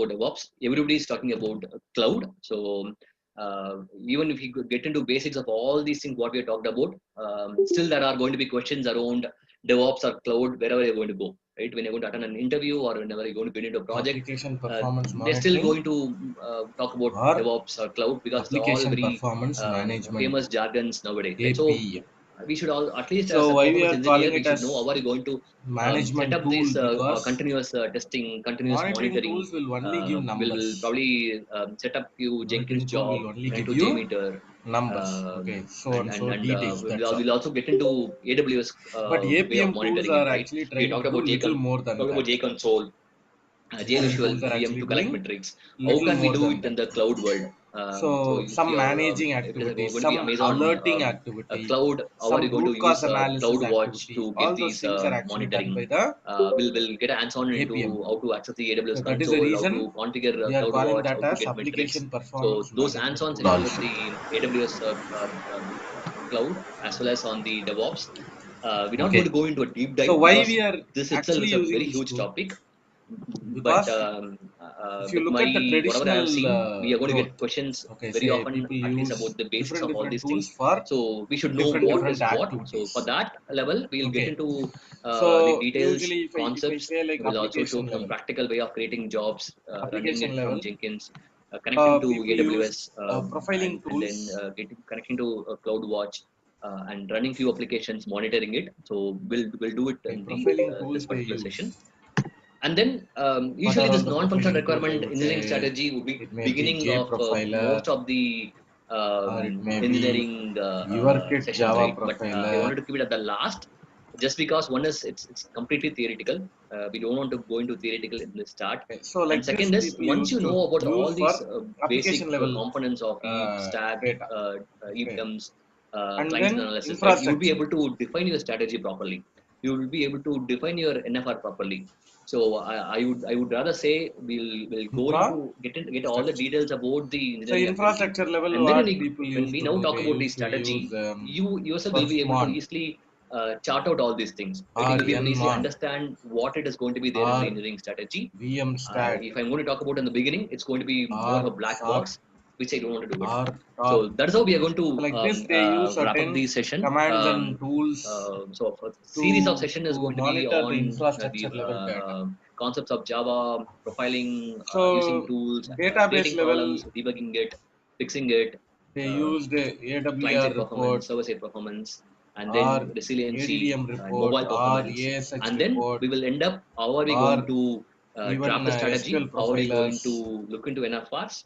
about DevOps. Everybody is talking about cloud. So even if you could get into basics of all these things, what we talked about, still there are going to be questions around DevOps or cloud wherever you're going to go. Right? When you're going to attend an interview or whenever you're going to get into a project, application performance they're still monitoring going to talk about or DevOps or cloud because they're all application very performance management, famous jargons nowadays. Right? So APM. we should all, at least So as a why we performance are engineer, calling we it should know how as are you going to set management up tool? this Because continuous testing, continuous monitoring monitoring. tools will only give Will numbers. probably set up few Jenkins Monitoring tool job, will only run give into you Jmeter, numbers. Okay, so and so details. That's all. we'll also get into AWS But way of APM tools monitoring it, are right? actually We trying talked to do about little more than talked about that. JConsole, APM JVisual tools are VM actually to collect doing metrics. How little can we more do than it in that. the cloud world? So So if some you're managing if it is activities, going to be some Amazon alerting activity, cloud, how are you some going to root cause use analysis CloudWatch activity, to get all those these things are actually done by monitoring? the We'll get hands-on APM into tool. how to access the So AWS that is the console, how reason to configure we are calling CloudWatch, that how to as get metrics. application So performance those management hands-on tool sessions with also. the AWS cloud as well as on the DevOps. We're not going to Okay. go into a deep So dive why because we are this itself actually is a using very this huge tool? topic. But Because if you with look my at the whatever I have traditional seen, we are going to growth, get questions okay, very say often, people at least use about the basics of all different these tools things. for So we should know what different is what. So for activities. that level, we'll get Okay. into the So details, usually if I concepts. say like We'll also show application some level, practical way of creating jobs, running application it from level, Jenkins, connecting to people use AWS, profiling and then tools. connecting to CloudWatch. And running few applications, monitoring it. So we'll do it Okay, in the profiling this tools they particular use. session. And then What usually are all this the non-functional profiling tools? I requirement would engineering say strategy would be it may be beginning of JProfiler, most of the or it may be engineering YourKit sessions, Java right? But I profiler. wanted to keep it at the last, just because one is it's completely theoretical. We don't want to go into theoretical in the start. Okay, so And like this, second is people once you used to know about use all for these basic application level components of the stack, data. Okay, EVMs, and client then analysis, right? You would be infrastructure. able to define your strategy properly. You will be able to define your NFR properly. So I would rather say we'll go Infra into get all the structure. details about the So engineering activity, infrastructure level, and then what people when used we to now do, talk they about the used to use strategy, you yourself will be able to Perfmon easily chart out all these things. Right? or You'll be able to easily Nmon understand what it is going to be there in the or engineering strategy. VM stat If I'm going to talk about in the beginning, it's going to be more of a or black SOC box, which I don't want to do it. or So top. that is how we are going So to like this, they use wrap up certain the session. commands and tools So a series of to session is going to be monitor the on infrastructure the level data. concepts of Java, profiling, using So tools, database creating level, columns, debugging it, fixing it, they uh, used a client-side AWR performance, report server-side performance, and or then resiliency ADDM and report mobile or performance. ASH And then report we will end up how are we going or to even draft the SQL strategy, how are we going profilers, to look into NFRs.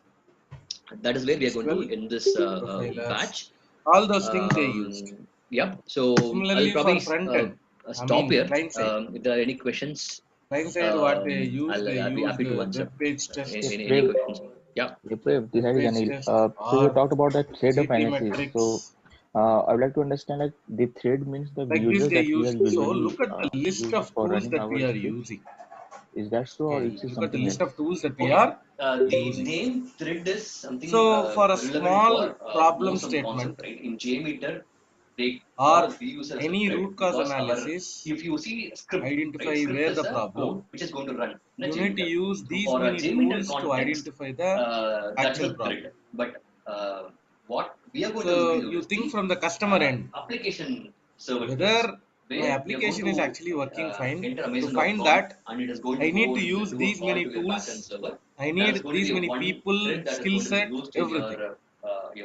That is where we are going to SQL end this profilers, batch. all those things they used. Yep. So I'll Similarly for probably front end, I stop mean here. client If there are any questions, side what they I'll be used happy to answer web page Hey, test, any Prev, questions. Yeah. this web is page Anil. test So you or talked about the thread of GT analysis. So metrics. I would like to understand like the thread means the Like this users they that we are use. So usually look at the list use of for tools running that we our are scripts. using. Is that so or Okay, is it look at the something list else? of tools that we Okay. are The using. name thread is something So for a relevant small for problem more some concept, statement right? In Jmeter, they or or we use as a any thread root cause because our analysis, if you see script, right? identify Script where is the a problem. code which is going to run in a You need to Jmeter. use So these for a many Jmeter tools to context, identify the that is actual a thread. problem. But what we are going to look So into you is think the from the customer end, application server threads, whether my where we are going application is to actually working fine. enter To find Amazon.com that, and it is going to I need go to and use do a these call many to your backend tools. server. I That is need going to these be a many one people, thread that is skill going to be set, used in everything.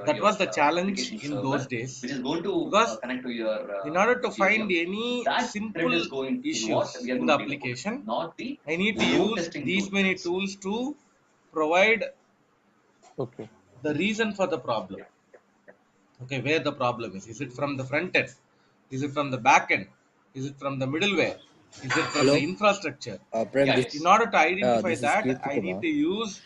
That your was the challenge application in those server, days. which is going to Because connect to your in order to find APM. any That thread simple is going is what issues we are in the going to deal about, application, not the I need to load use testing these tool many threads. tools to provide Okay. the reason for the problem. Okay, where the problem is. Is it from the front end? Is it from the back end? Is it from the middleware? Is it from the Hello, infrastructure? Prem. Yeah, This In yes. order to identify this is that, Kirti I need Kumar. to use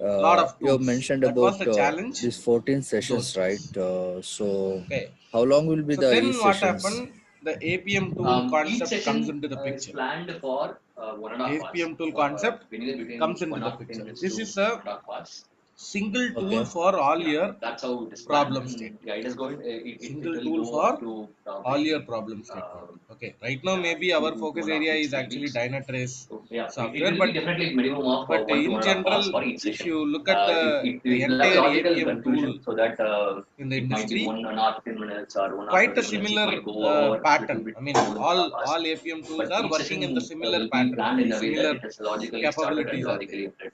a lot of You have tools. mentioned That was about the challenge these 14 in those sessions, right? days. So, Okay. how long will be So the each then what sessions? happened? The APM tool Each concept comes session into the is picture. planned for 1.5 hours, APM tool or concept anywhere between comes into 1 the hour 15 picture. minutes This to is a 1.5 hours. single tool Okay. for all your That's how it is planned. problem And statement. yeah, it is going. It Single will tool go for up to all probably your problem statement. Okay, right now yeah, maybe our focus 2.5 area weeks, is 3 actually weeks. Dynatrace So yeah, it software, will be definitely minimum of but 1 to in 1.5 general, hours for each if session. you look at the It will have entire logical APM tool conclusion, so that in the it might be industry, 1 hour 15 minutes or 1 hour quite a 20 minutes. It similar might go over a pattern. little bit I mean, more than 1.5 hours. all APM tools But are each working session in the similar will be pattern planned only. in a way that Similar it is logically started and capabilities are there. logically ended.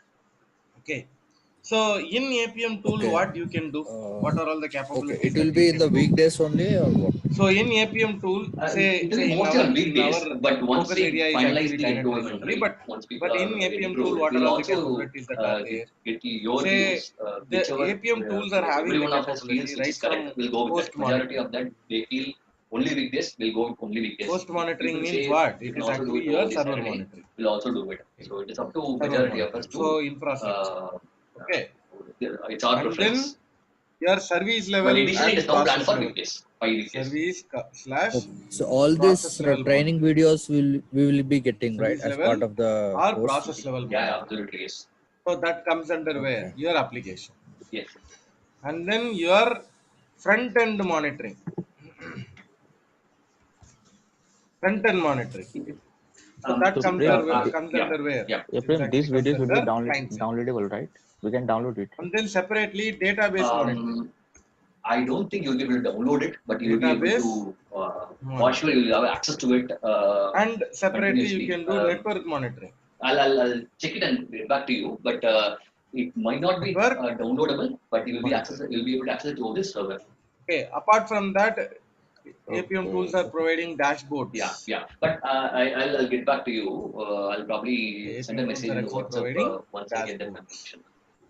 Okay, so in APM tool, Okay. what you can do? What are all the Okay. capabilities It that will you be in can the do? weekdays only or what? So in APM tool, It will be in mostly our on weekdays, but once focus we area is finalize actually the end-to-end Dynatrace only. inventory, once people But are in APM tool, improved, what are we'll all the also capabilities that are there? get your Say views. the Whichever APM tools are having every the one of us feels capability which right is from correct, we'll go with that. post Majority of monitoring. that they feel only weekdays, we'll go with only weekdays. Post If monitoring people say means what? you It can is also do actually it your over the server Saturday, monitoring. we'll also do it. Okay. So it is up to Server majority of us monitoring. to So infrastructure. Okay. it's our And preference. then your service But level initially it and is now planned process for level. weekdays, 5 weekdays. Service slash Okay. So all these process level training monitoring. videos we will be getting right Service as part level of the or course. process level Yeah, monitoring. absolutely yes. So that comes under where? Okay. Your application. Yes. And then your front end monitoring. Front end monitoring. So that So comes Prem, comes Yeah, under where? yeah. It Prem, exactly these comes videos will under be client side. downloadable, right? We can download it. And then separately database monitoring. I don't think you'll be able to download it, but you'll be able Database to, for sure, monitoring. you'll have access to it And separately you continuously. can do network monitoring. I'll check it and get back to you, but it might not be Network downloadable, but you will be monitoring. you'll be able to access it over this server. Okay. Apart from that, APM tools Okay. are providing Yeah, dashboards. yeah. But I'll get back to you. I'll probably send a APM tools message are in the actually WhatsApp providing once I get that dashboards. confirmation.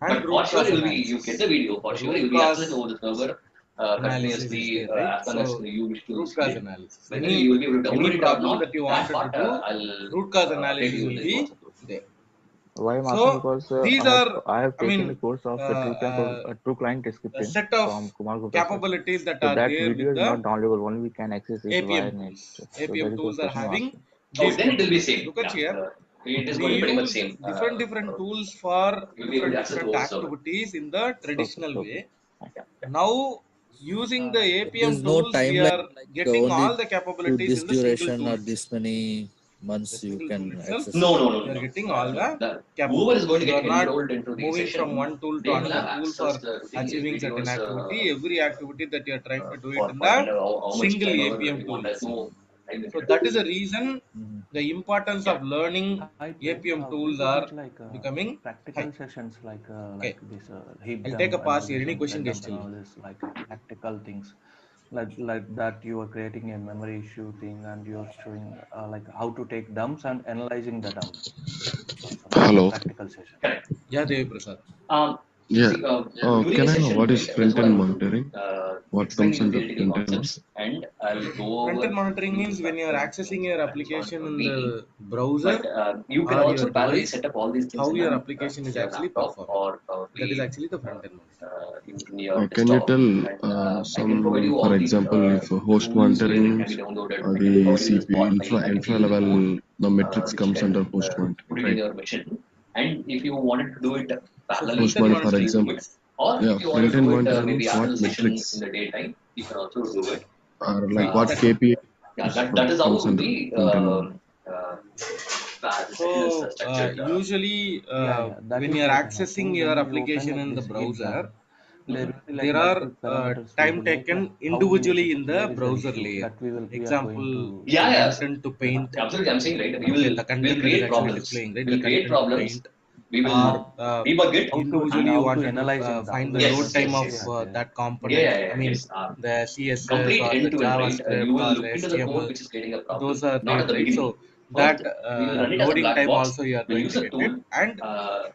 And But for root sure, cause you get the analysis. video. For The sure, root you'll be accessing cause over the server analysis is continuously there, right? as long as So you wish to root see cause it. analysis. Whether you will be able to Any download it or problem not, that you that wanted to part do, I'll root cause update analysis you in will the be WhatsApp group. there. Why I'm asking So because these are, I have I taken a mean, course of true client a scripting set of from Kumar Gupta sir. capabilities that So are that there video with is the not downloadable. Only we can access it via APM net. tools. So that APM is the tools are question I'm having asking. Oh, these then it will be capabilities. same. Look at Yeah, here. it is We going to be pretty much use same. different tools for You'll be able to access different over the server. activities in the Okay. traditional Okay. way. Yeah. Now, using the There is APM no tools, we timeline are like getting only all the to capabilities this in the single duration tool or itself. this many The months you single tool can itself, access No, it. no, no, no, we are no. getting all the Whoever is capabilities. going to You get are not enrolled into the moving from session, one tool to they will another have tool access for to the achieving certain videos activity. Every activity that you are trying to do it in for the how much single time ever APM you tool want. There's itself. no time So limit. that is the reason Mhm. the importance Yeah. of learning Hi Prem, APM we tools could are get like becoming practical high. sessions Okay, like this heap I'll take a dump pass here. analysis Any and question, thread guys? dump Tell me. analysis, like practical things like that you are creating a memory issue thing and you're showing like how to take dumps and analyzing the dump. So some kind of Hello. practical session. Correct. Yeah, Devi Prasad. Yeah. See, during Can a I know session, what is right, that's front what I'm end going to do. monitoring? What Explain comes you under theoretical front end one? concepts, and I'll go Front over end monitoring few means when you are accessing your hands-on application in me. the But browser you can or your also parallelly device, set up all these things how in your application is your actually laptop performing. or That is probably actually the front end monitoring. in your Can you desktop, tell and I can provide some, you for all the example, if host tools where monitoring it can be means downloaded. I can the provide you the CPU spot file. I can give infra you the code level, the metrics which you comes can under host monitoring, put it in right? your machine. And if you wanted to do it So parallel, front Host end you monitor, can for monitoring still do it. means Or yeah, if you wanted front to end do it monitoring maybe means after what the session in metrics the daytime, you can also do it. or like what Uh, yeah, KPIs that is comes how under the front end one? session is so structured. usually Yeah, that when is you are what I'm accessing asking. your When we open application like in the this heap browser, dump, there Mhm. will be like there are multiple parameters will time be like taken how we use individually it, in the where is the browser issue layer. that we are going Example, to the Yeah, check. yes, content to Yeah. paint. absolutely. I'm saying right. Okay, the We'll content that is create actually problems. displaying, right? The We'll create content to problems. paint, We will or debug it. individually you How to wanted to analyzing find them, the where load the Yes, time yes, of CSV yes. are there. that component. I mean, Yes. the CSS Complete or the end to end, right? You JavaScript will or look the into the code HTML, which is creating a those problem, are not there, at the right? beginning. So First, that we will run it as a loading black time box. also you are We'll trying use to a get tool, it, and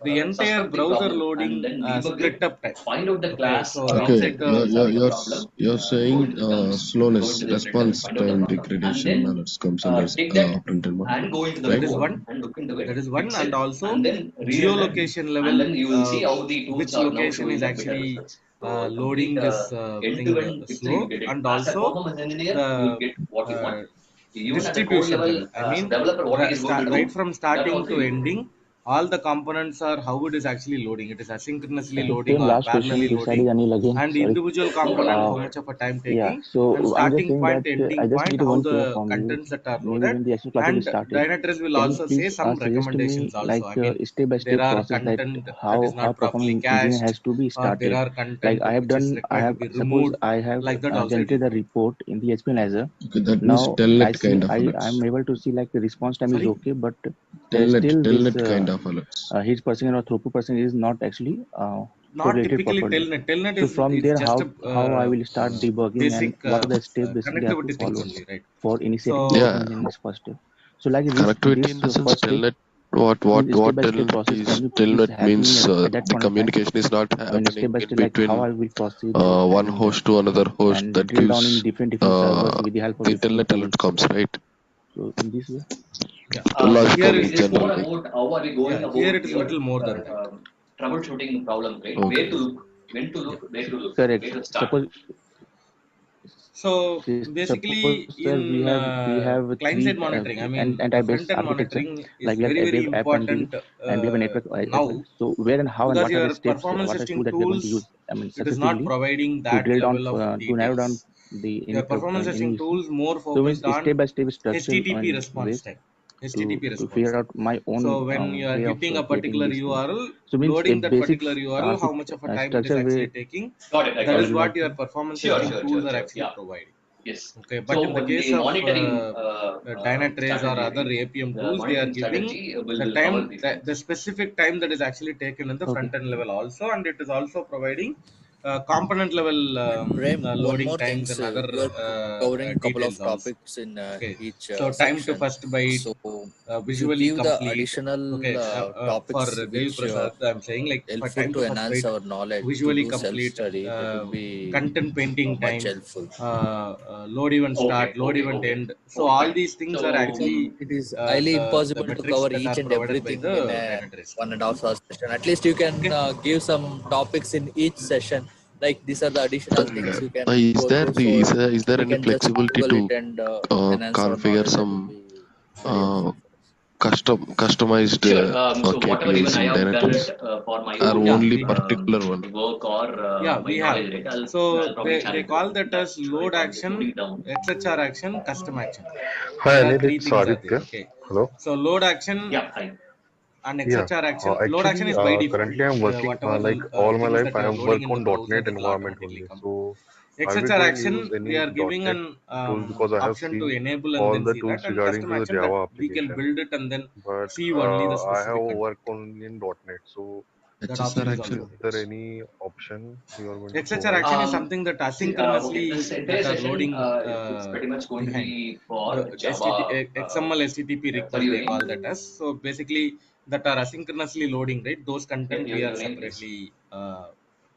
the entire suspect the browser problem, and loading then debug it. split up time. Find out the Okay, class so or let's Okay, take object which a is having a problem. you're Go saying into the dumps, go slowness, into the thread dumps, response find out the time problem, and degradation then alerts comes under take that front end one, and go into the right? that is code one. and look into it, That is one, fix and it, also and then rerun it, geolocation and level, then you will see how the tools which are now location is showing the better actually results. So complete loading this thing end-to-end picture you slow, get it. and As a also performance engineer, you will the get what you want. uh, Even at the code distribution level, level. I as a mean, developer, what he is going to right do, from that starting also to you do. ending, all the components are how it is actually loading. It is asynchronously loading Same or last question parallelly this side loading, is Anil again. and Sorry. individual component how Uh, much of a time yeah. taking, So and I'm just starting saying point, that ending I just point, need how one the favor from you. contents that are Maybe loaded. when the actual class will And be started, Dynatrace will can you also say please some suggest me recommendations also. like I mean, step by there step are process that content that is how not properly performing engineer cached, has to be or there started. are Like content I have which is done, I required to have be suppose removed, I have like that also it generated will a provide. report in the HP Analyzer. Okay, that means Now I telnet see kind of I'm alerts. able to see like the response time is Sorry. okay, but there is still this Telnet kind of alerts. hit percent or throughput percent is not actually Not correlated typically properly. telnet. Telnet So is from is there, just a how I will start debugging and basic what are the steps basically I have to connectivity things follow only, right? for So initiating Yeah, debugging in this first step. So like connectivity this in the sense first step telnet. What means step by step telnet process. is? Can you please Telnet help means me at that the point of time? communication is not I mean happening step by in step like how between I will proceed one and host to another host. That drill down gives in different servers with the help of the different telnet alert tools. comes, right? So in this way, yeah, Here Logically, it is more generally. about how are we going yeah, here about it is your little more than that. troubleshooting the problem, right? Where to Okay. look, when to Yeah. look, where to look, correct. where to start. Suppose So basically, suppose sir, in we have client three side monitoring, I mean, and front anti-base end architecture, monitoring is like we have very, a very web app and DB important and we have a network as now, well. So where and how and because what are your the steps, performance what are the testing tools that we are going tools, to use? I mean it is not successively providing to that drill down level of to narrow details. down the Your any performance testing issue. tools more So means focused on step by step structure HTTP and response ways time. HTTP to response figure time. out my own So when you are way of hitting a creating particular these things. URL, So means a loading that basic particular URL, how much of a time it is structure way actually taking, Got it. I that got I is it. would what like to. your performance Sure, testing sure, tools sure, are sure. actually Yeah. providing. Yes. Okay, So but in the the case of monitoring Dynatrace or other strategy, APM the tools, they are monitoring giving strategy the will time, cover these the things. specific time that is actually taken in the Okay. front end level also, and it is also providing component level And Prem, one loading more thing, times and so other you are covering couple details of also. topics in Okay, each so time to section. first byte, So if you visually give the complete. additional Okay, for topics Devi which Prasad, I'm saying like for helpful time to to first enhance byte, our knowledge to visually do complete, self-study, that would be content painting much time, helpful. load event start, Okay, load okay, event okay, end. So okay, all fine. these things are So Because actually it is highly the impossible to metrics cover that each are and provided by everything in the a Dynatrace. 1.5 hour session. At least you can Okay. give some topics in each session. Like these are the additional things you can Is go there through. So is there we any can just flexibility Google to it and enhance our configure knowledge. That would some be very uh, helpful for us. customized sure. So whatever even KPIs I in have done Dynatrace, it for my or Yeah, own only we have. particular one? work or Yeah, my we have. knowledge, right? I'll So probably share they it with call that that, as right? load On this action, loading down. XHR action, custom action. Hi There are Anil, three it's things are there. Aditya. Okay. Hello. So load action Yeah, hi. and Yeah. XHR action. Load action Actually, is by default. currently I'm working Whatever like all my things life that I you are have loading worked in the on browser, .NET that will environment automatically only. come. So are we XHR going to use action, they any are giving .NET an tools, because I have option to seen enable and all then the see that, tools and regarding custom to the action that Java we can application. build it and then But see only the I have specific content. worked only in .NET. So That HSR option is is also action. there. there any option you are going to XHR provide? action is Um, something that See, okay, asynchronously this entire that are session loading it's pretty much going to behind be the for Java. HTTP, XML HTTP Sorry, request your they call name? that as. So basically that are asynchronously loading, right? Those Yeah, content we are your name, please. separately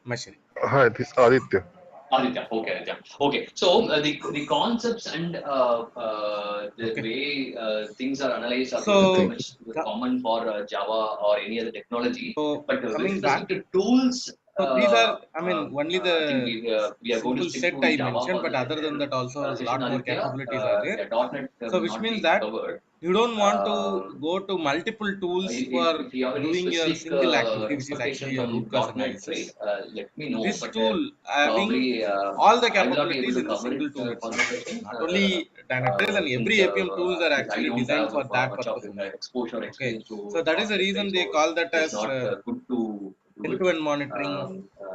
measuring. Hi, this is Aditya. Aditya. Okay, Aditya. Okay, so the concepts and the Okay. way things are analyzed are going to be pretty So Nothing. much common for Java or any other technology. But with coming back, respect to tools, so these are, I mean, only I think the we are going to simple stick set to I Java mentioned, for but this other than entire that also a session, lot more Aditya. capabilities are there. Yeah, .NET So will which not means be that covered. you don't want to Um, go to multiple tools for if you have any doing your specific single activity, which is expectation actually a root from cause .NET, right? analysis. Let me know. This But tool having probably all the I will not be able capabilities to in the cover it single tool for itself. this session Not only Dynatrace, and since every APM tools are at least I actually don't designed have for that much of purpose only. exposure Okay, experience so to that is the .NET, right? reason they So call that it's as not good to do it. end-to-end monitoring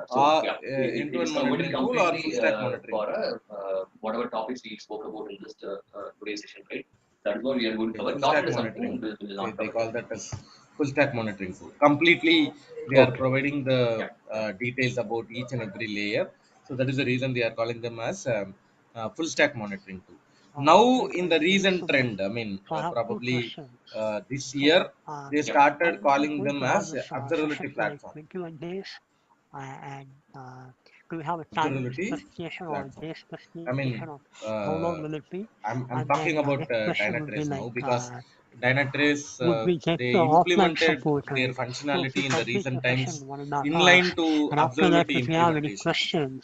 So or yeah, it end-to-end is going to be monitoring tool or full completely stack monitoring for tool. whatever topics we spoke about in this today's session, right? That is what we are going to Okay, cover. full .NET stack is something monitoring. we will Okay, not they cover call here. that as full stack monitoring tool. Completely, they are Okay. providing the Yeah. Yeah. details about each and every layer. So that is the reason they are calling them as full stack monitoring tool. Now, Hey in the guys, good recent afternoon. trend, I mean, So I have two probably questions. this So year, they Yeah. are started we calling going them to have as this observability session for like platform. 21 days? And do we have a time Observability specification or a platform. day I specification mean, of how long uh, will it be? I'm And talking then about next question would be Dynatrace now, like, because Dynatrace, would we get they the offline implemented support, their right? So if we functionality in the complete recent the session times in 1.5 hours, inline to and after that, observability if you have any implementation.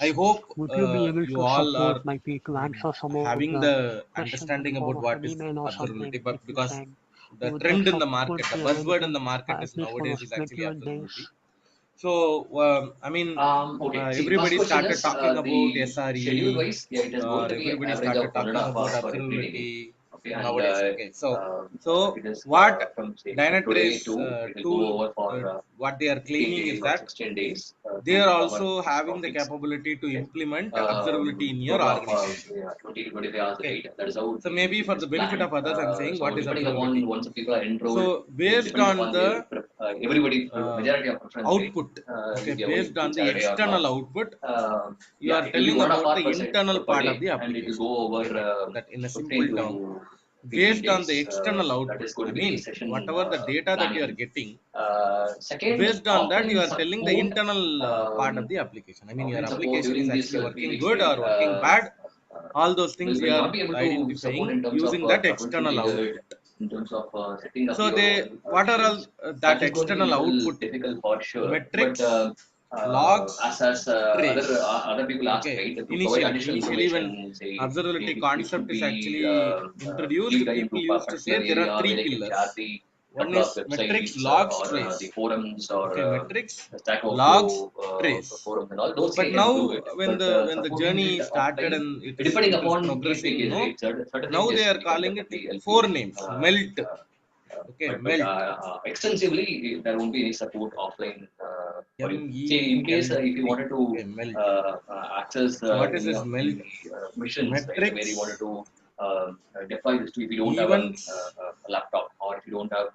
I questions, hope would you be able you to all are support like me to answer some of having the the questions in the understanding form about of what an is email or something? observability, but If you because can the would trend that in the support market, the the buzzword in available the market is at least for nowadays is actually 21 days? observability. So I mean, Okay. See, first everybody question started is talking about the schedule SRE, wise. Yeah, it is or going to be everybody average started of one and talking a half about hours for every day. observability Okay, and nowadays. Okay, so it is what from say from today Dynatrace to it will tool, go over for what they are 15 claiming is days or that 16 days they to are cover also these having the topics. capability to Okay. implement observability in your Total of organization. yeah, 20 to 25 hours a Okay, day. That is how so maybe for it is the benefit planned. of others, I'm saying So what is depending upon observability. once the people are enrolled, So based depending on upon the their everybody majority of preference rate, output, okay, if they are going based to on the Saturday or not. external output, you Yeah, are it will be telling one and a half about hour the per side internal per part day, of the and it will application. go over Okay, that in a 15 simple to term, 18 based on days. the external That output, is going I to be mean the session whatever the data that you are planning. getting, Second, based on that you offline are telling the support. internal part of the application. I mean, your Offline support application during is this actually few working weeks good will or working bad. All those things you will are not be able to identifying support in terms of using that external troubleshooting it, output. in terms of setting up So your they, own what are all machines. that That is going to be a external little output? difficult for sure. But Metrics, logs, as trace. other people ask, Okay, right, to provide additional initially when information, say observability it concept could is be actually introduced, deep dive into people a used to say particular there are area three where they can pillars. share the One couple is of metrics, websites logs, or trace. the forums or Okay, metrics, the Stack logs, Overflow trace. forums and all those But can now do it. when But the supporting journey it started offline, and depending it is upon case by progressing, case, no, right? Certain now they things are we can calling it definitely help you. four names. Melt. Okay, But melt. extensively, there won't be any support offline for you. See, in case if you MELT. wanted to Okay, melt. access So what is any this of the melt? missions, right, where you wanted Metrics, to deploy this to, if you don't have events, a laptop or if you don't have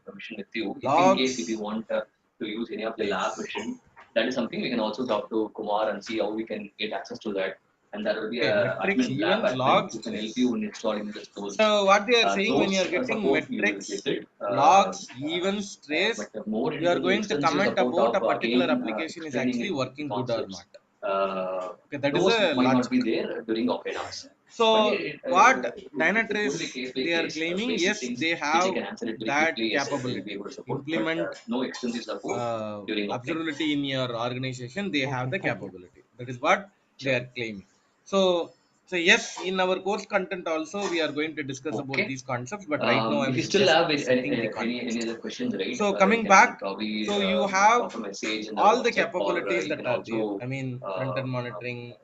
a machine with you, if in case if you logs, want to use any of the lab trace. machine, that is something we can also talk to Kumar and see how we can get access to that. And there will be Okay, a metrics, admin lab events, admin logs, who can help trace. you in installing these tools. So what they are saying, when Those you are getting support you will metrics, get it. logs, events, trace, But more you into are the going to extensive comment support about of a particular again application is explaining actually it, the working good or concepts. not. Uh, Okay, that is those a might not logic. be there during offline hours. So But what it is going to Dynatrace be case by they are case, claiming, basic yes, things they which I have can answer it very that quickly. Yes, they'll be capability. able to support, but Implement no extensive support during offline. observability in your organization, they have Okay, the thank you. capability. That is what they Sure. are claiming. So yes, in our course content also we are going to discuss about Okay. these concepts, but right now If I'm you still just have setting the any context. other questions, right, So you coming can back, probably so you have drop a message in the all the WhatsApp, or capabilities you that can are also there. I mean, front-end monitoring,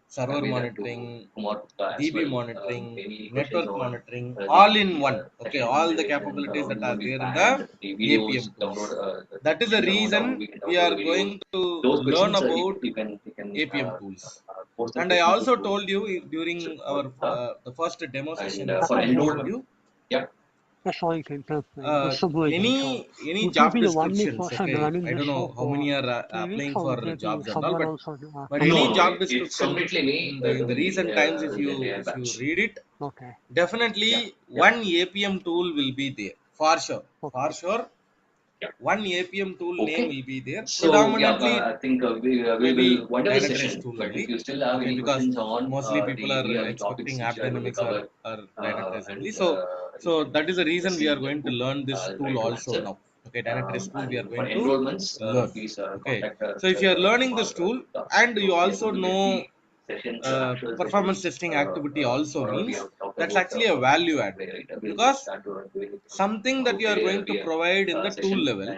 server convey that to monitoring, Kumar as DB well. monitoring, Any questions network on monitoring, the all in one. Okay, session all the duration, capabilities when that it's are going to be there in the planned, the videos APM tools. download, That is the depending upon how reason we can we download are the videos. going to Those learn questions about you can APM tools. post the And I questions also to told you during our Shraddha. the first demo And session for itself, I told enrollment, you yeah, That's all you can tell me. The subway any data. Would you job be the only descriptions. person Okay, running I the don't know show how for many are 3 weeks, applying or for would there be jobs and all, someone else but covering any no, it? job it's description completely me in the doing recent times, if the entire you batch. read it, Okay, definitely Yeah, yeah, one APM tool will be there for sure. For okay. sure, yeah. one APM tool name Okay. will be there. So yeah, Predominantly, I think we maybe will wind up the Dynatrace session. tool But if only. you still have Okay, any because questions on mostly the people are any of the topics expecting which we are going to AppDynamics cover, or Dynatrace and only. So you can that is the reason we proceed are that going to route, learn this I'll try tool to also answer. now. Okay, Dynatrace tool we And are for going to enrollments, learn. please Okay, contact so if you are learning Kumar this tool Gupta. and So you we are also going to get know the sessions, actual performance sessions, testing activity also whatever we means have talked that's about actually a for value add, today, right? We'll because start doing it from something that tomorrow. you are Friday there going will to be provide in a the tool session, level.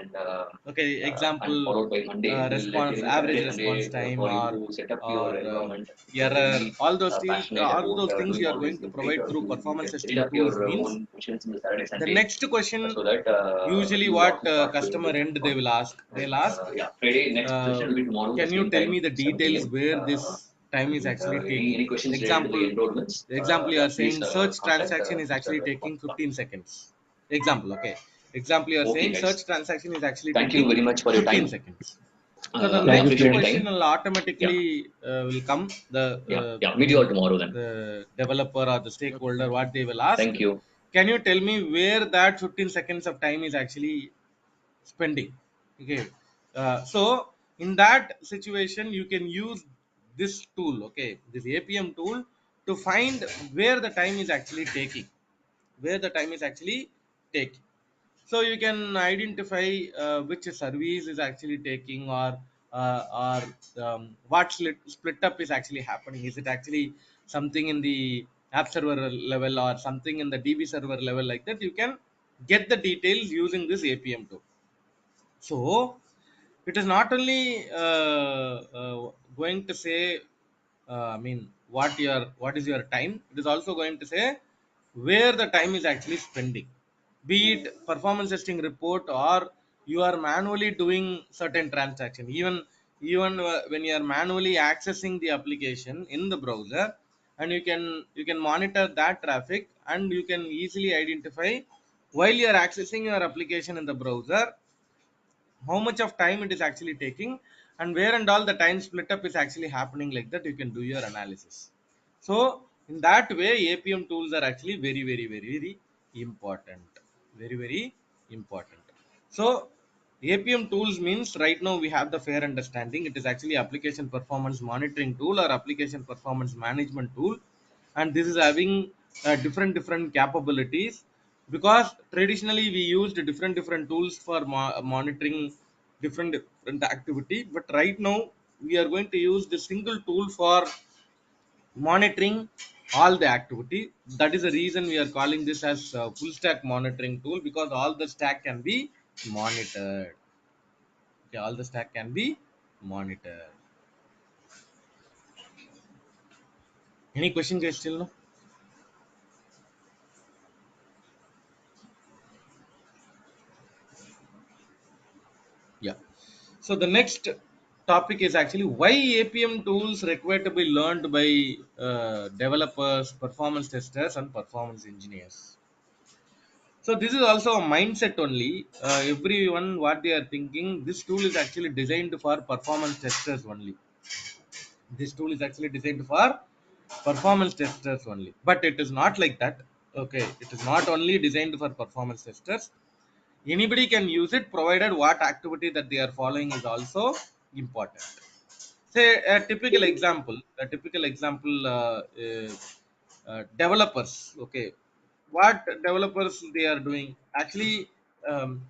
Okay, and example, followed by Monday. We'll response, take average Saturday, Sunday response time, for you or to set up your or environment. If you're error, really all passionate about those things doing you are all going these to things, right? provide through You performance can set testing it up your tools means own missions in the Saturday, the Sunday, next question, so that usually you will what also start doing customer it end they for will you. ask, And they'll ask, yeah, Friday next session will be tomorrow, the can you same tell time, me the 7 details p.m. where this time is And actually taking? any questions related to the Example, enrollments, you yeah, are please saying search contact transaction is Mr. actually taking Kumar. 15 seconds. Example, okay. Example, you are Okay, saying guys. search transaction is actually Thank you taking very much for your 15 time. seconds. So the I Thank you, next appreciate Kiran. your question time. will Yeah, automatically will come. yeah. I Meet you mean, all tomorrow then. the developer or the stakeholder, what they will ask, Thank you. can you tell me where that 15 seconds of time is actually spending? Okay, so in that situation you can use this tool, okay, this APM tool, to find where the time is actually taking, where the time is actually taking. So you can identify which service is actually taking, or what split up is actually happening. Is it actually something in the app server level or something in the DB server level? Like that you can get the details using this APM tool. So it is not only going to say, I mean, what is your time. It is also going to say where the time is actually spending, be it performance testing report or you are manually doing certain transaction. Even when you are manually accessing the application in the browser, and you can monitor that traffic, and you can easily identify while you are accessing your application in the browser how much of time it is actually taking, and where and all the time split up is actually happening. Like that, you can do your analysis. So in that way, APM tools are actually very very very very important, very very important. So APM tools means, right now we have the fair understanding, it is actually application performance monitoring tool or application performance management tool, and this is having different capabilities, because traditionally we used different tools for monitoring different activity, but right now we are going to use the single tool for monitoring all the activity. That is the reason we are calling this as full stack monitoring tool, because all the stack can be monitored. Okay, all the stack can be monitored. Any question guys still? No? Yeah. So the next topic is actually why APM tools require to be learned by developers, performance testers, and performance engineers. So this is also a mindset only. Everyone, what they are thinking, this tool is actually designed for performance testers only. This tool is actually designed for performance testers only. But it is not like that. Okay, it is not only designed for performance testers. Anybody can use it, provided what activity that they are following is also important. Say a typical example, developers. Okay, what developers they are doing actually, um,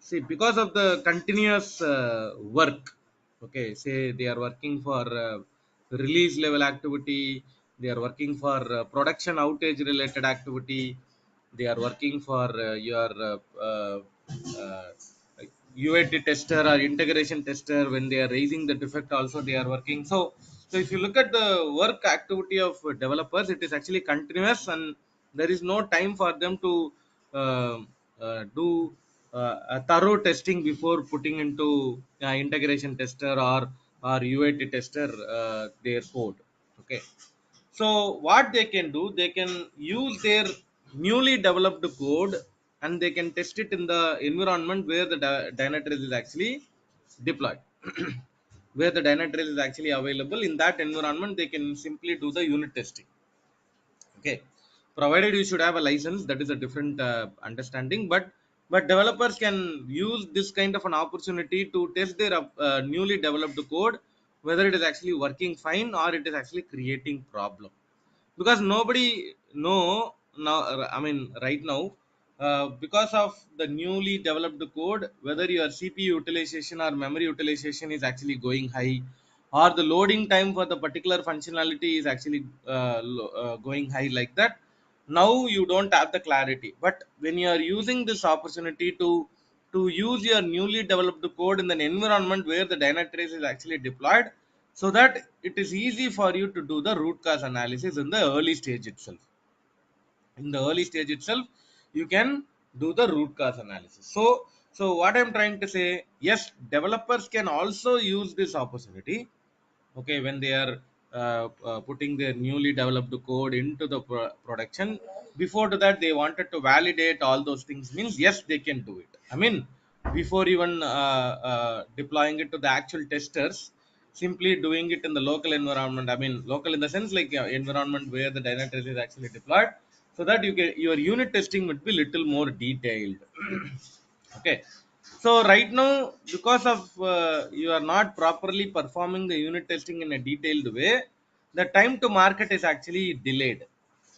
see, because of the continuous work. Okay, say they are working for release level activity, they are working for production outage related activity, they are working for your uh, UAT tester or integration tester. When they are raising the defect also they are working. So if you look at the work activity of developers, it is actually continuous, and there is no time for them to do a thorough testing before putting into integration tester or UAT tester their code. Okay, so what they can do, they can use their newly developed code, and they can test it in the environment where the Dynatrace is actually deployed. Where the Dynatrace is actually available, in that environment they can simply do the unit testing. Okay, provided you should have a license, that is a different understanding, but developers can use this kind of an opportunity to test their newly developed code, whether it is actually working fine or it is actually creating problem. Because nobody know now, I mean right now, because of the newly developed code, whether your CPU utilization or memory utilization is actually going high, or the loading time for the particular functionality is actually going high. Like that, now you don't have the clarity. But when you are using this opportunity to use your newly developed code in an environment where the Dynatrace is actually deployed, so that it is easy for you to do the root cause analysis in the early stage itself. In the early stage itself, you can do the root cause analysis. So what I'm trying to say, yes, developers can also use this opportunity. Okay, when they are putting their newly developed code into the production, before to that they wanted to validate all those things, means yes, they can do it. I mean, before even deploying it to the actual testers, simply doing it in the local environment. I mean, local in the sense like environment where the Dynatrace is actually deployed, so that you can, your unit testing would be little more detailed. Okay, so right now, because of you are not properly performing the unit testing in a detailed way, the time to market is actually delayed.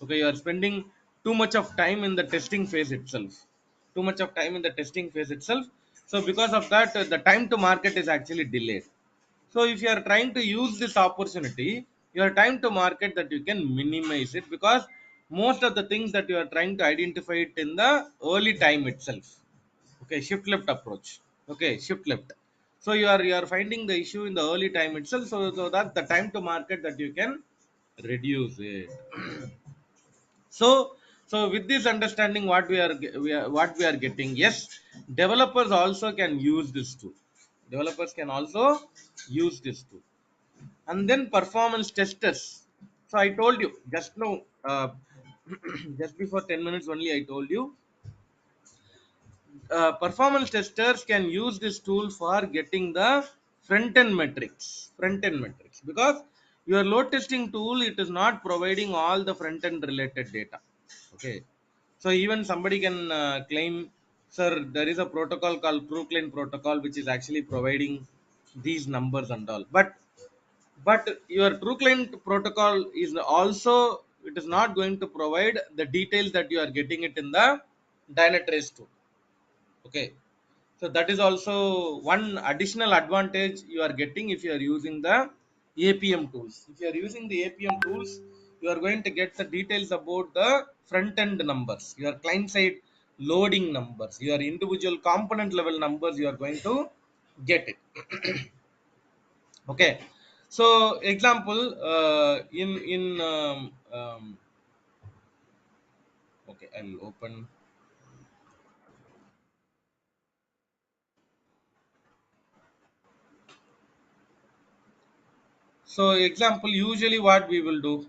Okay, you are spending too much of time in the testing phase itself, too much of time in the testing phase itself. So because of that, the time to market is actually delayed. So if you are trying to use this opportunity, your time to market, that you can minimize it, because most of the things that you are trying to identify it in the early time itself. Okay, shift left approach. Okay, shift left. So you are finding the issue in the early time itself, so that the time to market that you can reduce it. So with this understanding, what we are getting, yes, developers also can use this tool. Developers can also use this tool. And then performance testers. So I told you just now, just before 10 minutes only, I told you performance testers can use this tool for getting the front end metrics, because your load testing tool, it is not providing all the front end related data. Okay, so even somebody can claim, sir, there is a protocol called TrueClaim protocol which is actually providing these numbers and all, but your TrueClaim protocol is also, it is not going to provide the details that you are getting it in the Dynatrace tool. Okay, so that is also one additional advantage you are getting if you are using the APM tools. If you are using the APM tools, you are going to get the details about the front end numbers, your client side loading numbers, your individual component level numbers, you are going to get it. Okay, so example, in okay, I'll open. So example, usually what we will do,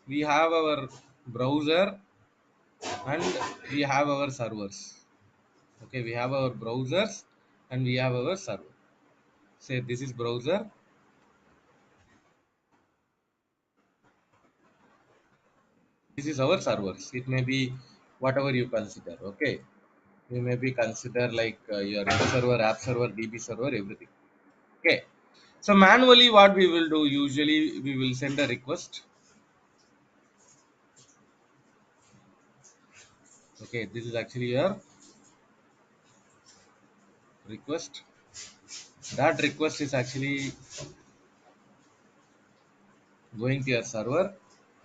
we have our browser and we have our servers. Okay, we have our browsers and we have our server. Say this is browser, this is our servers. It may be whatever you consider. Okay, you may be consider like your web server, app server, DB server, everything. Okay, so manually what we will do, usually we will send a request. Okay, this is actually your request. That request is actually going to your server,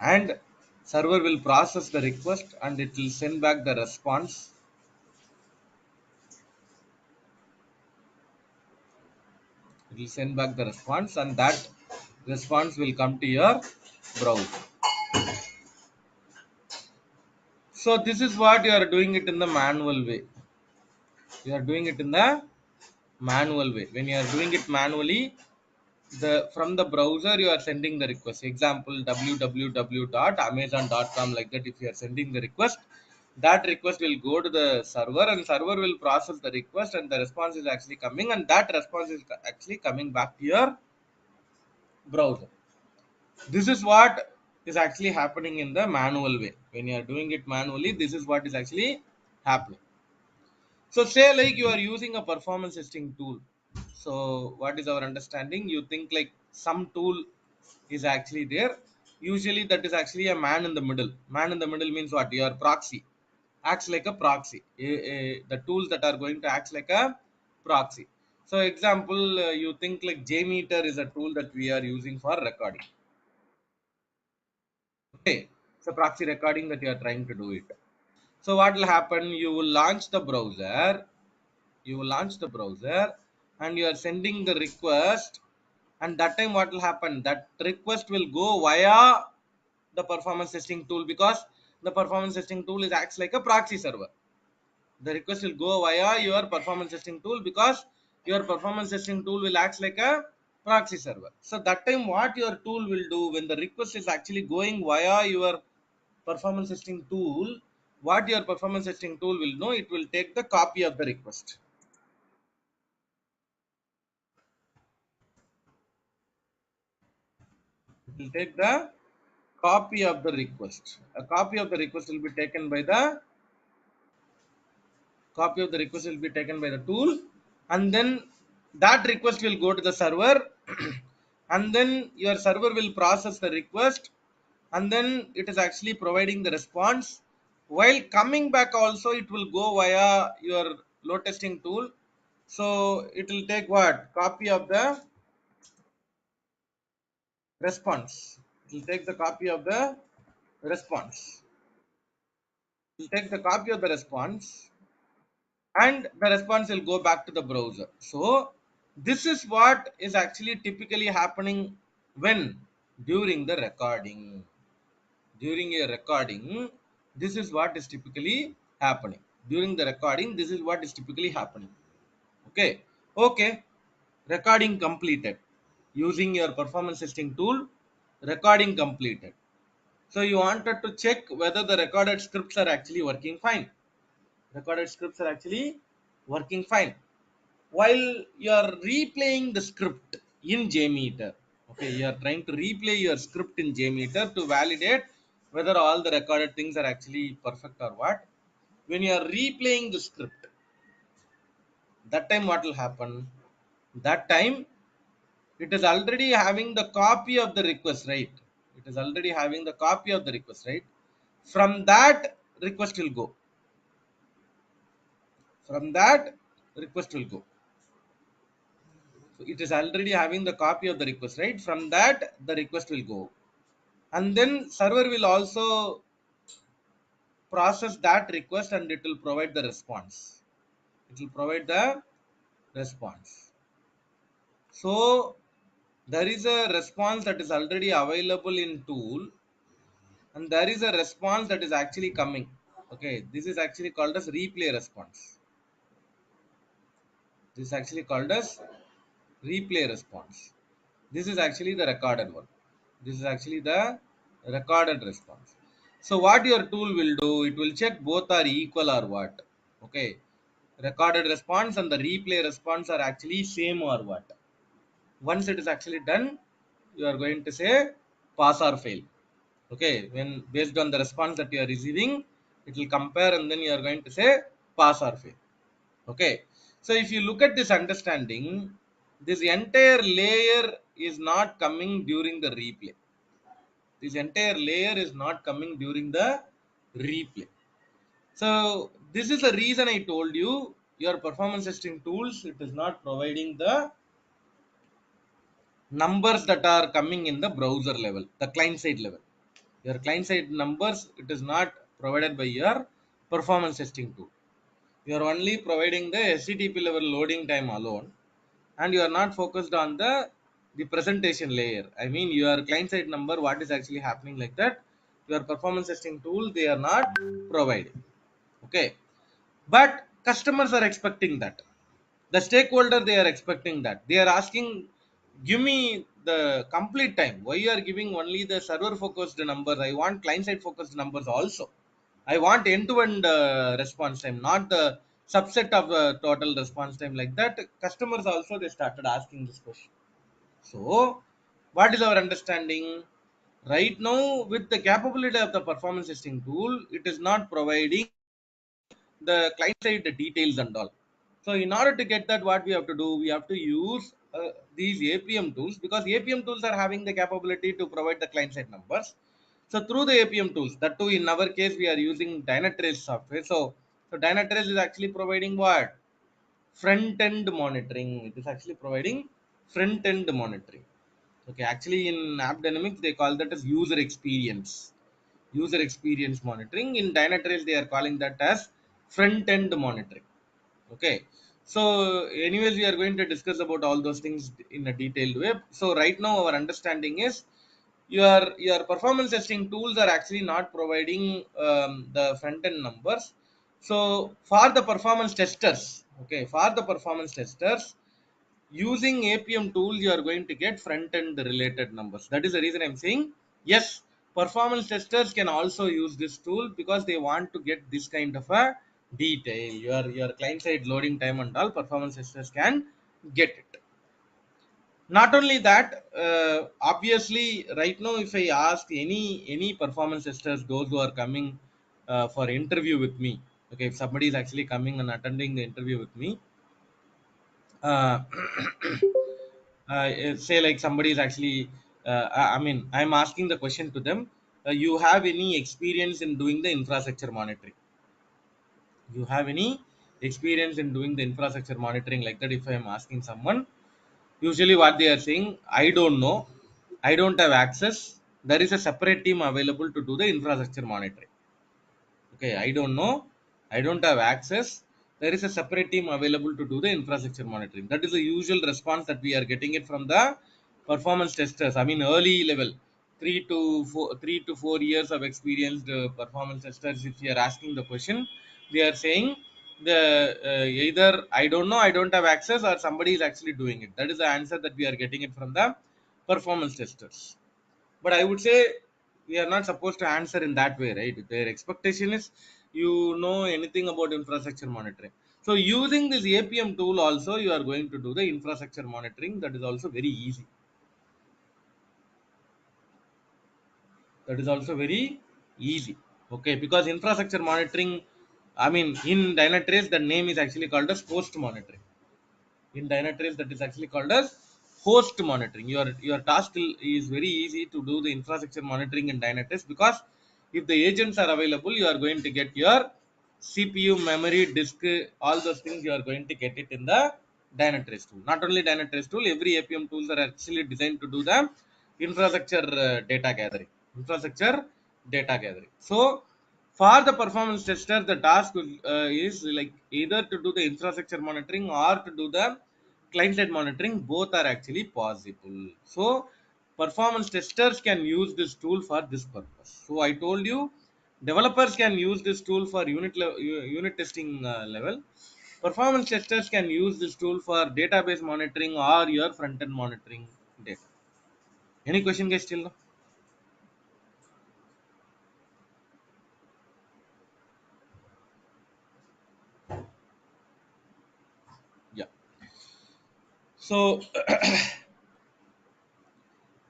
and server will process the request and it will send back the response. It will send back the response, and that response will come to your browser. So this is what you are doing it in the manual way. You are doing it in the manual way. When you are doing it manually, the from the browser you are sending the request. Example, www.amazon.com, like that. If you are sending the request, that request will go to the server, and server will process the request, and the response is actually coming, and that response is actually coming back to your browser. This is what is actually happening in the manual way. When you are doing it manually, this is what is actually happening. So say like you are using a performance testing tool. So what is our understanding? You think like some tool is actually there. Usually that is actually a man in the middle. Man in the middle means what? Your proxy acts like a proxy. The tools that are going to act like a proxy. So example, you think like Jmeter is a tool that we are using for recording. Okay, so proxy recording that you are trying to do it. So what will happen? You will launch the browser. You will launch the browser, and you are sending the request. And that time, what will happen? That request will go via the performance testing tool, because the performance testing tool is acts like a proxy server. The request will go via your performance testing tool, because your performance testing tool will act like a proxy server. So that time, what your tool will do, when the request is actually going via your performance testing tool, what your performance testing tool will know, it will take the copy of the request. It will take the copy of the request. A copy of the request will be taken by the tool, and then that request will go to the server, and then your server will process the request, and then it is actually providing the response. While coming back also, it will go via your load testing tool. So it will take what? Copy of the response. It will take the copy of the response. You'll take the copy of the response and the response will go back to the browser. So this is what is actually typically happening when during the recording. During a recording, this is what is typically happening. During the recording, this is what is typically happening. Okay. Recording completed. Using your performance testing tool, recording completed. So you wanted to check whether the recorded scripts are actually working fine. Recorded scripts are actually working fine. While you are replaying the script in Jmeter, okay, you are trying to replay your script in Jmeter to validate whether all the recorded things are actually perfect or what. When you are replaying the script, that time what will happen? That time it is already having the copy of the request, right? It is already having the copy of the request, right? From that request will go. From that request will go. So it is already having the copy of the request, right? From that the request will go. And then server will also process that request and it will provide the response. It will provide the response. So there is a response that is already available in tool and there is a response that is actually coming. Okay, this is actually called as replay response. This is actually called as replay response. This is actually the recorded one. This is actually the recorded response. So what your tool will do, it will check both are equal or what. Okay, recorded response and the replay response are actually same or what. Once it is actually done, you are going to say pass or fail. Okay, when based on the response that you are receiving, it will compare and then you are going to say pass or fail. Okay, so if you look at this understanding, this entire layer is not coming during the replay. This entire layer is not coming during the replay. So this is the reason I told you your performance testing tools, it is not providing the numbers that are coming in the browser level, the client side level. Your client side numbers, it is not provided by your performance testing tool. You are only providing the HTTP level loading time alone, and you are not focused on the presentation layer. I mean, your client side number, what is actually happening like that, your performance testing tool, they are not providing. Okay, but customers are expecting that. The stakeholder, they are expecting that. They are asking, give me the complete time. Why you are giving only the server focused numbers? I want client side focused numbers also. I want end-to-end response time, not the subset of total response time like that. Customers also, they started asking this question. So what is our understanding? Right now, with the capability of the performance testing tool, it is not providing the client side details and all. So in order to get that, what we have to do, we have to use these APM tools, because APM tools are having the capability to provide the client side numbers. So through the APM tools, that too in our case, we are using Dynatrace software. So Dynatrace is actually providing what? Front end monitoring. It is actually providing front end monitoring. Okay, actually in AppDynamics, they call that as user experience. User experience monitoring. In Dynatrace, they are calling that as front end monitoring. Okay, so anyways, we are going to discuss about all those things in a detailed way. So right now our understanding is your performance testing tools are actually not providing the front end numbers. So for the performance testers, okay, for the performance testers, using APM tools, you are going to get front end related numbers. That is the reason I'm saying yes, performance testers can also use this tool, because they want to get this kind of a detail. Your client side loading time and all, performance testers can get it. Not only that, obviously right now, if I ask any performance testers, those who are coming for interview with me, okay, if somebody is actually coming and attending the interview with me, uh, say like somebody is actually I mean, I'm asking the question to them, you have any experience in doing the infrastructure monitoring? You have any experience in doing the infrastructure monitoring? Like that, if I am asking someone, usually what they are saying, I don't know, I don't have access, there is a separate team available to do the infrastructure monitoring. Okay, I don't know, I don't have access, there is a separate team available to do the infrastructure monitoring. That is the usual response that we are getting it from the performance testers. I mean early level, 3 to 4 years of experienced performance testers. If you are asking the question, they are saying the either I don't know, I don't have access, or somebody is actually doing it. That is the answer that we are getting it from the performance testers. But I would say we are not supposed to answer in that way, right? Their expectation is you know anything about infrastructure monitoring. So using this APM tool also, you are going to do the infrastructure monitoring. That is also very easy. That is also very easy. Okay, because infrastructure monitoring, I mean in Dynatrace, the name is actually called as host monitoring. In Dynatrace, that is actually called as host monitoring. Your task is very easy to do the infrastructure monitoring in Dynatrace, because if the agents are available, you are going to get your CPU, memory, disk, all those things you are going to get it in the Dynatrace tool. Not only Dynatrace tool, every APM tools are actually designed to do the infrastructure data gathering. Infrastructure data gathering. So for the performance tester, the task is like either to do the infrastructure monitoring or to do the client side monitoring. Both are actually possible. So performance testers can use this tool for this purpose. So I told you, developers can use this tool for unit testing level. Performance testers can use this tool for database monitoring or your front end monitoring data. Any question, guys, still? Yeah. So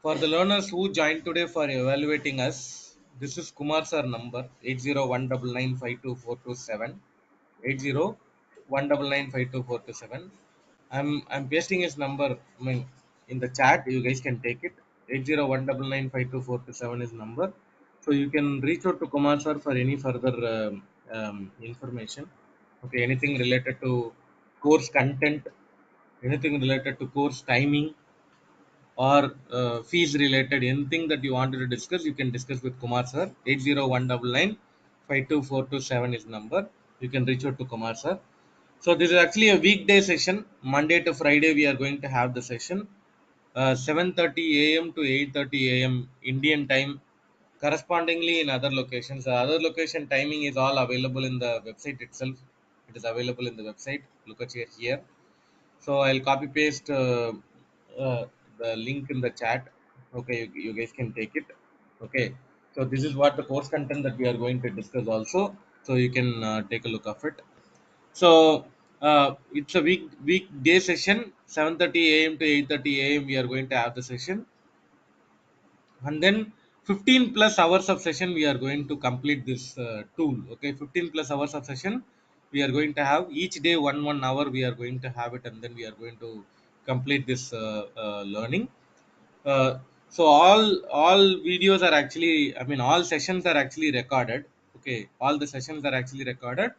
for the learners who joined today for evaluating us, this is Kumar sir number 8019952427. 8019952427. I'm pasting his number. I mean in the chat. You guys can take it. 8019952427 is number. So you can reach out to Kumar sir for any further information. Okay, anything related to course content, anything related to course timing, or fees related, anything that you wanted to discuss, you can discuss with Kumar sir. 8019952427 is number. You can reach out to Kumar sir. So this is actually a weekday session. Monday to Friday we are going to have the session 7:30 a.m. to 8:30 a.m. Indian time. Correspondingly in other locations, other location timing is all available in the website itself. It is available in the website. Look at here. So I'll copy paste uh, the link in the chat. Okay, you guys can take it. Okay, so this is what the course content that we are going to discuss also. So you can take a look of it. So it's a weekday session, 7:30 a.m. to 8:30 a.m. We are going to have the session, and then 15 plus hours of session we are going to complete this tool. Okay, 15 plus hours of session we are going to have each day, 1 hour we are going to have it, and then we are going to complete this learning. uh, so all videos are actually, I mean all sessions are actually recorded. Okay, all the sessions are actually recorded.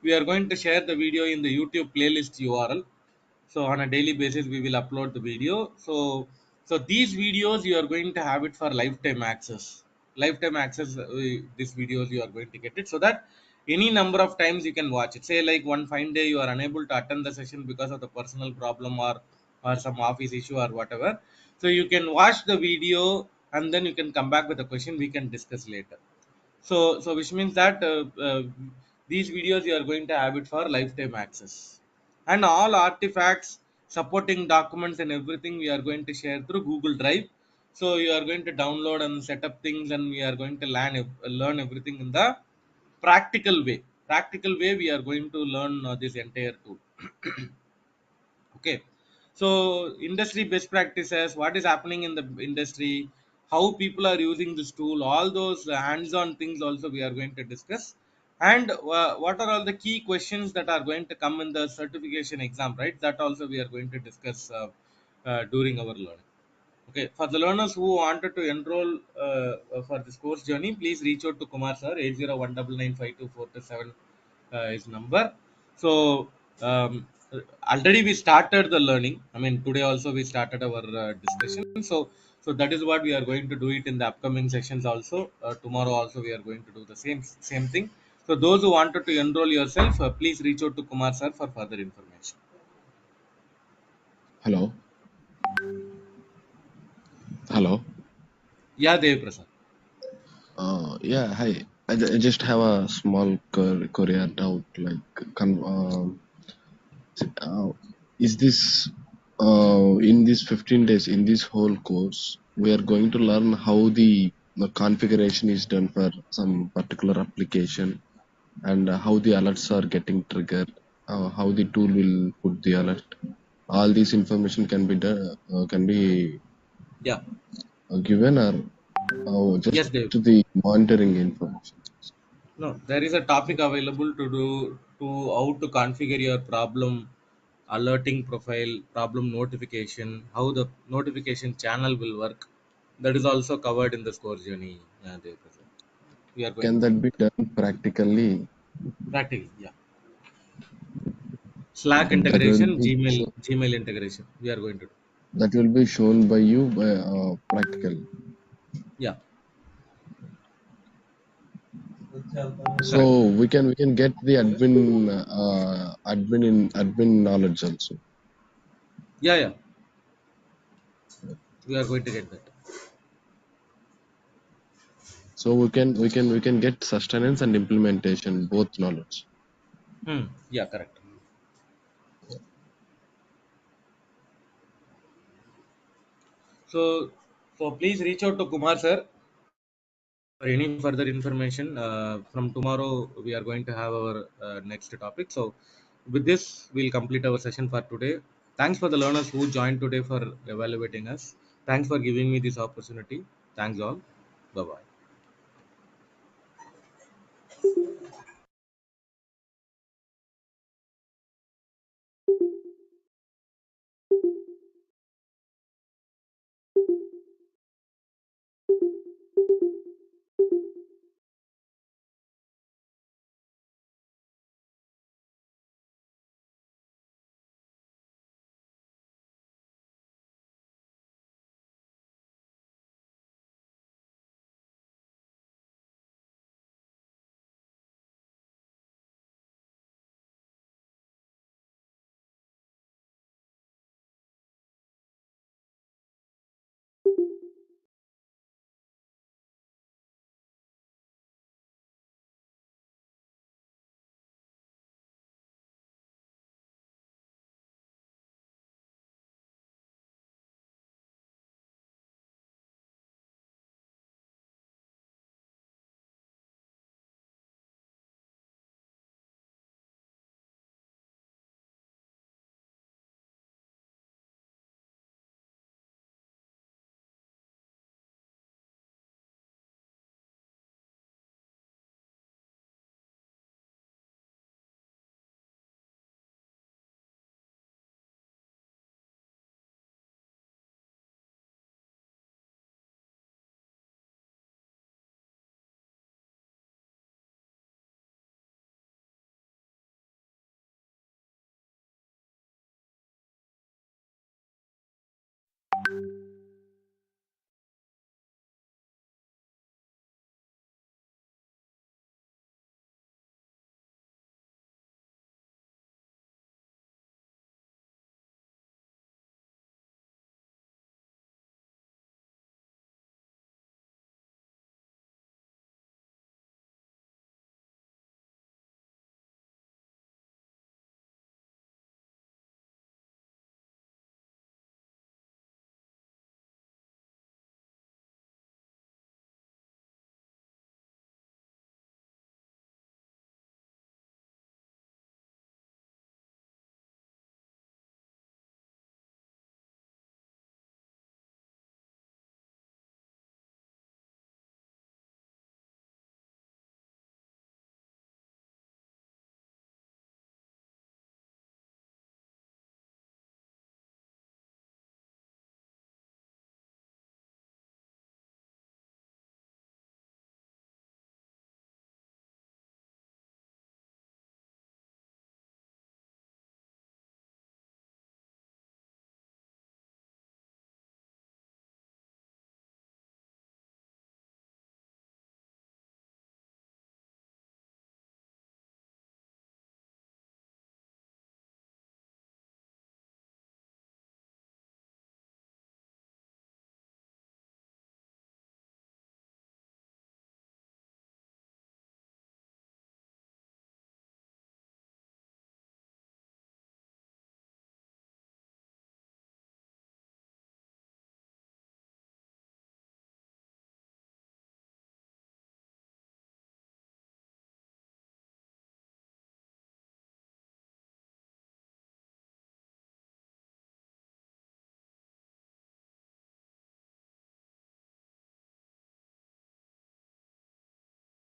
We are going to share the video in the YouTube playlist URL. So on a daily basis we will upload the video. So these videos you are going to have it for lifetime access. Lifetime access, these videos you are going to get it, so that any number of times you can watch it. Say like one fine day you are unable to attend the session because of the personal problem, or some office issue or whatever, so you can watch the video and then you can come back with a question we can discuss later. So which means that these videos you are going to have it for lifetime access, and all artifacts, supporting documents and everything we are going to share through Google Drive. So you are going to download and set up things, and we are going to learn everything in the practical way. Practical way we are going to learn this entire tool. Okay, so industry best practices, what is happening in the industry, how people are using this tool, all those hands-on things also we are going to discuss. And what are all the key questions that are going to come in the certification exam, right? That also we are going to discuss during our learning. Okay, for the learners who wanted to enroll for this course journey, please reach out to Kumar sir. 8019952427 is number. So already we started the learning. I mean today also we started our discussion. So So that is what we are going to do it in the upcoming sessions also. Tomorrow also we are going to do the same thing. So those who wanted to enroll yourself, please reach out to Kumar sir for further information. Hello. Hello. Yeah, Dev Prasad. Yeah, hi. I just have a small career doubt. Like, is this in these 15 days, in this whole course, we are going to learn how the configuration is done for some particular application, and how the alerts are getting triggered, how the tool will put the alert. All this information can be done, can be Yeah. given, or just Yes, Dev. to the monitoring information. No, there is a topic available to do to how to configure your problem alerting profile, problem notification, how the notification channel will work. That is also covered in this course journey. Yeah, Dev Prasad. We are going Can to that be done practically? practically. Yeah. Slack That will integration, be Gmail integration. We are going to do. that will be shown by you by practically. Yeah. So Correct. we can get the admin knowledge also. Yeah, yeah. We are going to get that. So we can get sustenance and implementation, both knowledge. Yeah, correct. So please reach out to Kumar sir for any further information. From tomorrow, we are going to have our next topic. So with this, we'll complete our session for today. Thanks for the learners who joined today for evaluating us. Thanks for giving me this opportunity. Thanks all. Bye bye.